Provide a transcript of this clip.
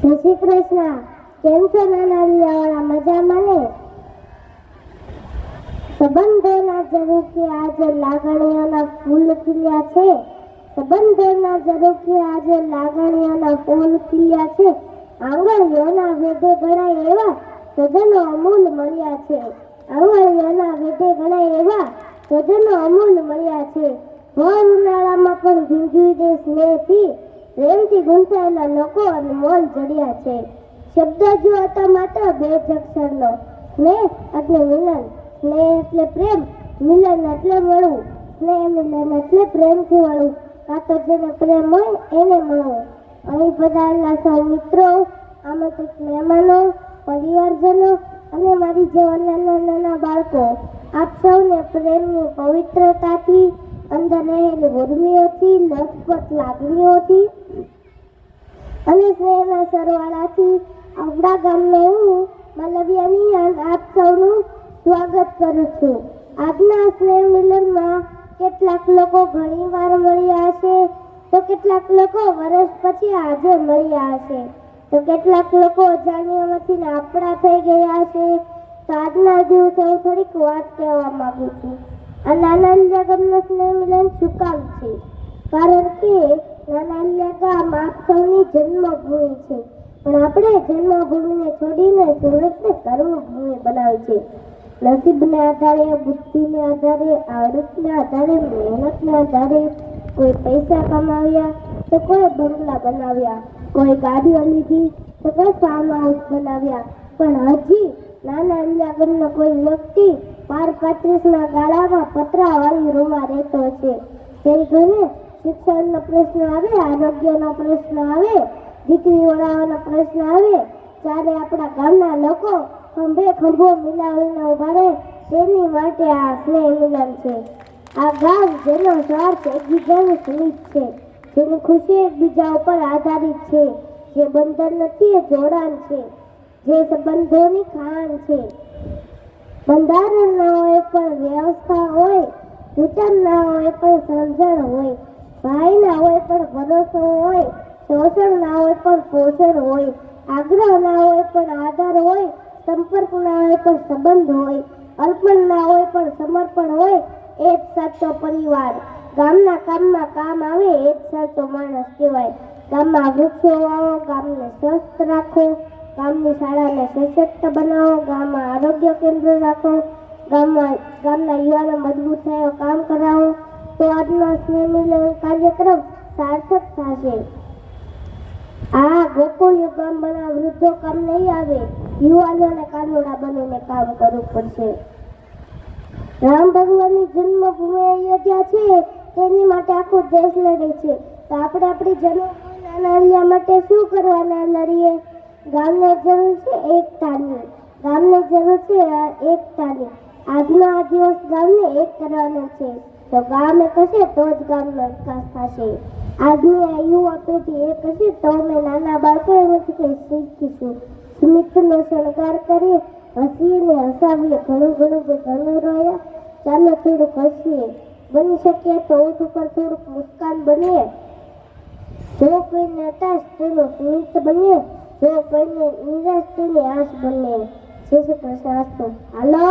જય શ્રી કૃષ્ણ. કેમ છો નાના વિયાવાળા? મજામાં ને? સંબંધોના ઝરૂખે આજે લાગણીઓના ફૂલ ખીલ્યા છે. સંબંધોના ઝરૂખે આજે લાગણીઓના ફૂલ ખીલ્યા છે. આંગળીઓના વેઢે ગણાય એવા સજનો અમૂલ મળ્યા છે. આંગળીઓના વેઢે ગણાય એવા સજનો અમૂલ મળ્યા છે. ભર ઉનાળામાં પણ ભીંજવી દે સ્નેહથી પ્રેમથી ગૂંથાયેલા લોકો અનમોલ જડ્યા છે. શબ્દ જો હતા માત્ર બે જ અક્ષરનો, સ્નેહ એટલે મિલન. સ્નેહ એટલે પ્રેમ, મિલન એટલે મળવું. સ્નેહ મિલન એટલે પ્રેમથી મળવું. કાં તો જેને પ્રેમ હોય એને મળવું. અહીં પધારેલા સૌ મિત્રો, આમંત્રિત મહેમાનો, પરિવારજનો અને મારી જેવા નાના નાના બાળકો, આપ સૌને પ્રેમની પવિત્રતાથી, અંદર રહેલી ઉર્મિઓથી, લથપથ લાગણીઓથી અને સ્નેહના સરવાળાથી આપણા ગામનો હું મલવિયાની આપ સૌનું સ્વાગત કરું છું. આજના સ્નેહ મિલનમાં કેટલાક લોકો ઘણી વાર મળ્યા હશે, તો કેટલાક લોકો વર્ષ પછી આજે મળ્યા હશે, તો કેટલાક લોકો અજાણ્યામાંથી આપણા થઈ ગયા હશે. તો આજના દિવસે હું થોડીક વાત કહેવા માંગુ છું. આ નાના ગામનો સ્નેહ મિલન શું કામ છે? કારણ કે નાના ગામ આપ સૌની જન્મભૂમિ છે. પણ આપણે જન્મભૂમિને છોડીને સુરતને કર્મભૂમિ બનાવી છે. નસીબને આધારે, બુદ્ધિને આધારે, આવડતને આધારે, મહેનતને આધારે કોઈ પૈસા કમાવ્યા તો કોઈ બંગલા બનાવ્યા, કોઈ ગાડીઓ લીધી તો કોઈ ફાર્મ હાઉસ બનાવ્યા. પણ હજી નાના ગામનો કોઈ વ્યક્તિ 35ના ગાળામાં પતરાવાળી રૂમમાં રહેતો છે. તે ઘરે શિક્ષણનો પ્રશ્ન આવે, આરોગ્યનો પ્રશ્ન આવે, દીકરી ઓળાવવાનો પ્રશ્ન આવે, ત્યારે આપણા ગામના લોકો ખંભે ખંભો મિલાવીને ઉભા રહે. તેની માટે આ સ્નેહ મિલન છે. આ ગામ જેનો સ્વાર્થ એકબીજાનું સ્મિત છે, જેની ખુશી એકબીજા ઉપર આધારિત છે, જે બંધન નથી એ જોડાણ છે, જે સંબંધોની ખાણ છે. બંધારણ ના હોય પણ વ્યવસ્થા હોય, વિચાર ના હોય પણ સમજણ હોય, ભાઈ ના હોય પણ ભરોસો હોય, શોષણ ના હોય પણ પોષણ હોય, આગ્રહ ના હોય પણ આદર હોય, સંપર્ક ના હોય પણ સંબંધ હોય, અર્પણ ના હોય પણ સમર્પણ હોય. એ જ સાચો પરિવાર. ગામના કામમાં કામ આવે એ જ સાચો માણસ કહેવાય. ગામમાં વૃક્ષો વાવો, ગામને સ્વસ્થ રાખો, ગામની શાળાને સશક્ત બનાવો, ગામમાં આરોગ્ય કેન્દ્ર રાખો, ગામના યુવાનો મજબૂત થયો કામ કરાવો, તો આજનો સ્નેહ મિલન કાર્યક્રમ સાર્થક થશે. આ ગોકુળ ગામ બના વૃદ્ધો કામ નહીં આવે, યુવાનોને કાનોડા બનીને કામ કરવું પડશે. રામ ભગવાનની જન્મભૂમિ અયોધ્યા છે, તેની માટે આખો દેશ લડે છે. તો આપણે આપણી જન્મભૂમિ નાના માટે શું કરવાના લડીએ? ગામને જરૂર છે એકતાની. ગામને જરૂર છે એકતાની. આજનો આ દિવસ ગામને એક કરવાનો છે. તો ગામ એક હશે તો જ ગામનો વિકાસ થશે. આજની આ યુવા પેઢી એક હશે તો અમે નાના બાળકો એમાંથી શીખીશું. સ્મિતનો શણગાર કરીએ, હસીને હસાવીએ, ઘણું રોયા, ચાલો થોડુંક હસીએ, બની શકે તો ઓઠ ઉપર થોડુંક મુસ્કાન બનીએ. જો કોઈને હતાશ તેનું સ્મિત બનીએ, જો કોઈને નિરાશ તેની આશ બનીએ. જય શ્રી કૃષ્ણ. હાલો.